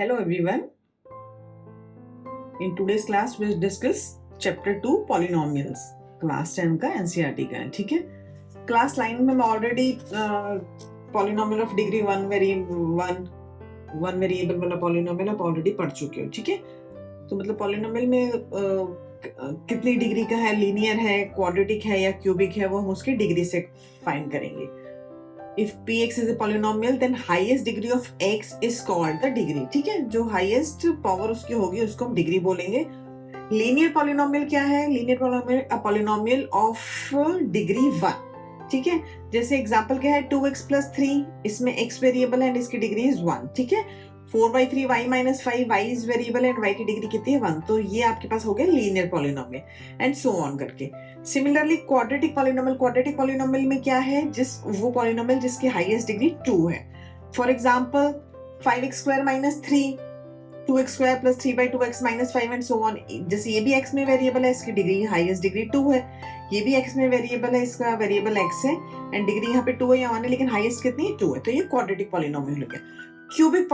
Hello everyone. In today's class we'll discuss chapter 2 polynomials. Class 10 का NCERT का है, ठीक है। क्लास 9 में मैं already polynomial of degree one variable वाला पॉलिनोमियल आप ऑलरेडी पढ़ चुके हो, ठीक है। तो मतलब पॉलिनोमियल में कितनी डिग्री का है, लीनियर है, क्वाड्रेटिक है या क्यूबिक है, वो हम उसकी डिग्री से फाइंड करेंगे। If px is a polynomial, then highest degree of x is called the degree, ठीक है। जो highest power उसकी होगी उसको हम डिग्री बोलेंगे। लीनियर पॉलिनोमियल क्या है? Linear polynomial a polynomial of degree 1, ठीक है। जैसे एग्जांपल क्या है, 2x + 3, इसमें x वेरिएबल है एंड इसकी डिग्री इज 1, ठीक है। 4/3 y - 5, y is variable and y की डिग्री कितनी है? 1। तो ये आपके पास हो गया linear polynomial and so on करके। सिमिलरली क्वाड्रेटिक पॉलिनोमियल में क्या है? वो पॉलिनोमियल जिसकी हाईएस्ट डिग्री 2 है। For example 5x² - 3, 2x² + 3/2x - 5 and so on. जैसे ये भी x में वेरिएबल है, इसकी डिग्री हाईएस्ट डिग्री 2 है। ये भी x में वेरिएबल है, इसका वेरिएबल x है एंड डिग्री यहाँ पे 2 है या 1 है, लेकिन हाईएस्ट कितनी है? 2 है। तो ये क्वाड्रेटिक पॉलिनोमियल हो गया। Cubic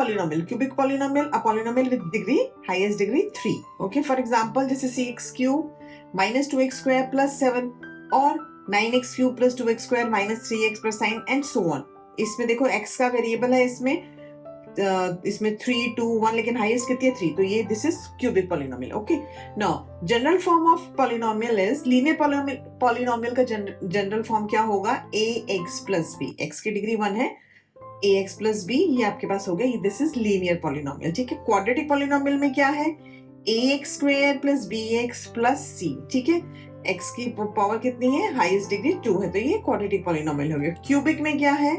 polynomial a polynomial with degree highest degree 3। Okay, for example जैसे 6x³ - 2x² + 7 और 9x³ + 2x² - 3x + 9 and so on. इसमें देखो x का वेरिएबल है, इसमें 3, 2, 1, लेकिन हाईएस्ट कितनी है? 3। तो ये this is cubic polynomial. Okay, now general form of polynomial is, linear polynomial का जनरल फॉर्म क्या होगा? ax + b। x की डिग्री 1 है, ax + b, ये आपके पास हो गया, दिस इज लीनियर पॉलिनोमियल, ठीक है। क्वाड्रेटिक पॉलिनोमियल में क्या है? ax² + bx + c, ठीक है। x की पावर कितनी है? हाईएस्ट डिग्री 2 है, तो ये क्वाड्रेटिक पॉलिनोमियल हो गया। क्यूबिक में क्या है?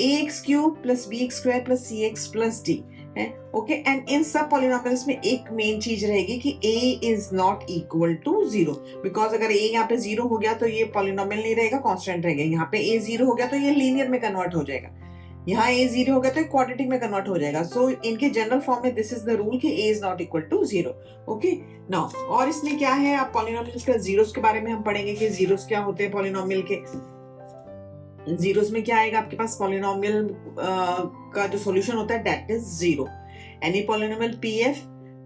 ax³ + bx² + cx + d है। ओके, एंड इन सब पॉलिनोमियल्स में एक मेन चीज रहेगी कि a is not equal to 0, because अगर a यहाँ पे 0 हो गया तो ये पॉलिनोमियल नहीं रहेगा, कांस्टेंट रहेगा। यहाँ पे a 0 हो गया तो ये लीनियर में कन्वर्ट हो जाएगा, यहाँ a 0 हो गया तो क्वाड्रेटिक में कन्वर्ट हो जाएगा। सो इनके जनरल फॉर्म में दिस इज द रूल कि a is not equal to 0। Okay, now और इसमें क्या है? आप पॉलिनोमियल्स का जीरोस के बारे में हम पढ़ेंगे कि जीरोस क्या होते हैं पॉलिनोमियल के। जीरोस में क्या आएगा आपके पास? पॉलिनोमियल का जो सॉल्यूशन होता है that is 0। Any polynomial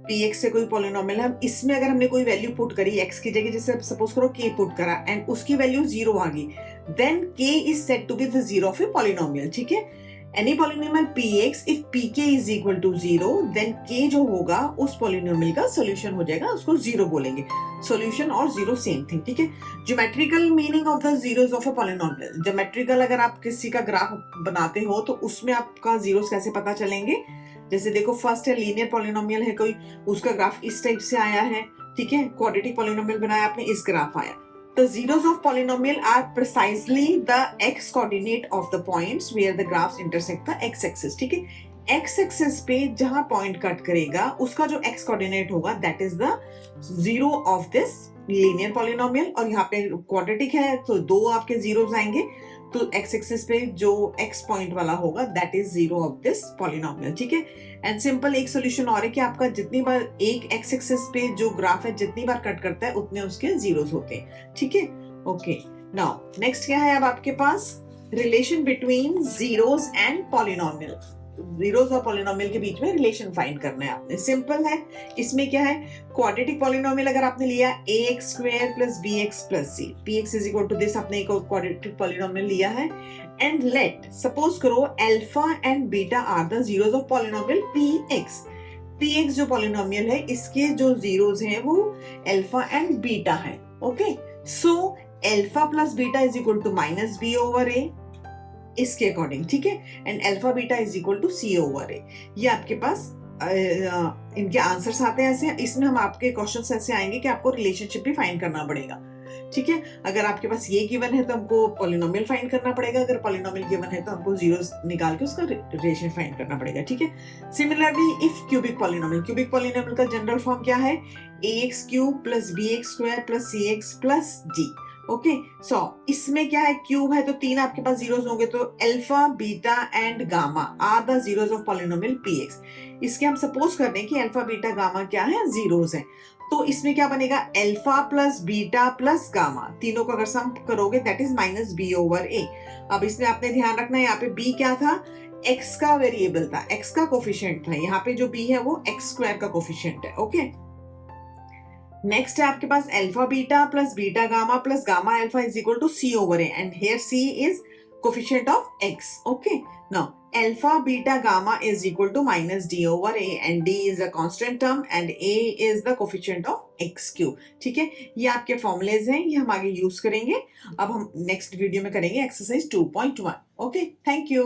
px से कोई पॉलिनोमियल है, इसमें अगर हमने कोई वैल्यू पुट करी x की जगह, जैसे सपोज करो k पुट करा एंड उसकी वैल्यू 0 आ गई, then k is said to be the zero of a polynomial, ठीक है। Any polynomial px if pk is equal to 0, then k जो होगा उस पॉलिनोमियल का सॉल्यूशन हो जाएगा, उसको 0 बोलेंगे। सॉल्यूशन और 0 सेम थिंग, ठीक है। Geometrical meaning of the zeros of a polynomial. Geometrical अगर आप किसी का ग्राफ बनाते हो तो उसमें आपका जीरोस कैसे पता चलेंगे? जैसे देखो, फर्स्ट है लीनियर पॉलिनोमियल है कोई, उसका ग्राफ इस टाइप से आया है, ठीक है। क्वाड्रेटिक पॉलिनोमियल बनाया आपने, इस ग्राफ आया। The zeros of polynomial are precisely the x coordinate of the points where the graphs intersect the x axis, ठीक है। x axis पे जहां पॉइंट कट करेगा उसका जो x कोऑर्डिनेट होगा that is the zero of this linear polynomial. और यहाँ पे क्वाड्रेटिक है तो 2 आपके जीरोस आएंगे, तो x एक्सिस पे जो x पॉइंट वाला होगा that is zero of this polynomial, ठीक है। एंड सिंपल एक सोल्यूशन और है कि आपका जितनी बार एक x एक्सिस पे जो ग्राफ है जितनी बार कट करता है उतने उसके जीरोस होते हैं, ठीक है। ओके, नाउ नेक्स्ट क्या है? अब आपके पास relation between zeros and polynomial. Zeros और पॉलिनोमियल के बीच में रिलेशन फाइंड करना है आपने। सिंपल है, इसमें क्या है? क्वाड्रेटिक पॉलिनोमियल अगर आपने लिया ax² + bx + c, px is equal to this, आपने एक क्वाड्रेटिक पॉलिनोमियल लिया है एंड लेट सपोज करो alpha and beta are the zeros of polynomial px जो पॉलिनोमियल है इसके जो जीरोस हैं वो अल्फा एंड बीटा है। Okay, so alpha + beta is equal to -b/a इसके अकॉर्डिंग, ठीक है। And alpha beta is equal to c/a। ये आपके पास इनके आंसर्स आते हैं ऐसे। इसमें हम आपके क्वेश्चंस ऐसे आएंगे कि आपको रिलेशनशिप भी फाइंड करना पड़ेगा, ठीक है। अगर आपके पास ये गिवन है तो हमको पॉलिनोमियल फाइंड करना पड़ेगा, अगर पॉलिनोमियल गिवन है तो हमको जीरोस निकाल के उसका रिलेशन फाइंड करना पड़ेगा, ठीक है। सिमिलरली इफ क्यूबिक पॉलिनोमियल का जनरल फॉर्म क्या है? ax³ + bx² + cx + d। Okay, सो इसमें क्या है? क्यूब है तो 3 आपके पास जीरोस होंगे, तो alpha, beta and gamma are the zeros of polynomial px। इसके हम सपोज कर रहे हैं कि अल्फा, बीटा, गामा क्या है? जीरोस है। तो इसमें क्या बनेगा? अल्फा + बीटा + गामा, तीनों को अगर सम करोगे दैट इज -b/a। अब इसमें आपने ध्यान रखना है, यहाँ पे b क्या था? x का वेरिएबल था, x का कोफिशिएंट था, यहाँ पे जो b है वो x स्क्वायर का कोफिशिएंट है। ओके, नेक्स्ट है आपके पास alpha beta plus beta gamma plus gamma alpha is equal to c over a and here c is coefficient of x। Okay, now alpha beta gamma is equal to minus d over a and d is a constant term and a is the coefficient of x cube। ठीक है, ये आपके formulas हैं, ये हम आगे use करेंगे। अब हम नेक्स्ट वीडियो में करेंगे एक्सरसाइज 2.1। Okay, thank you.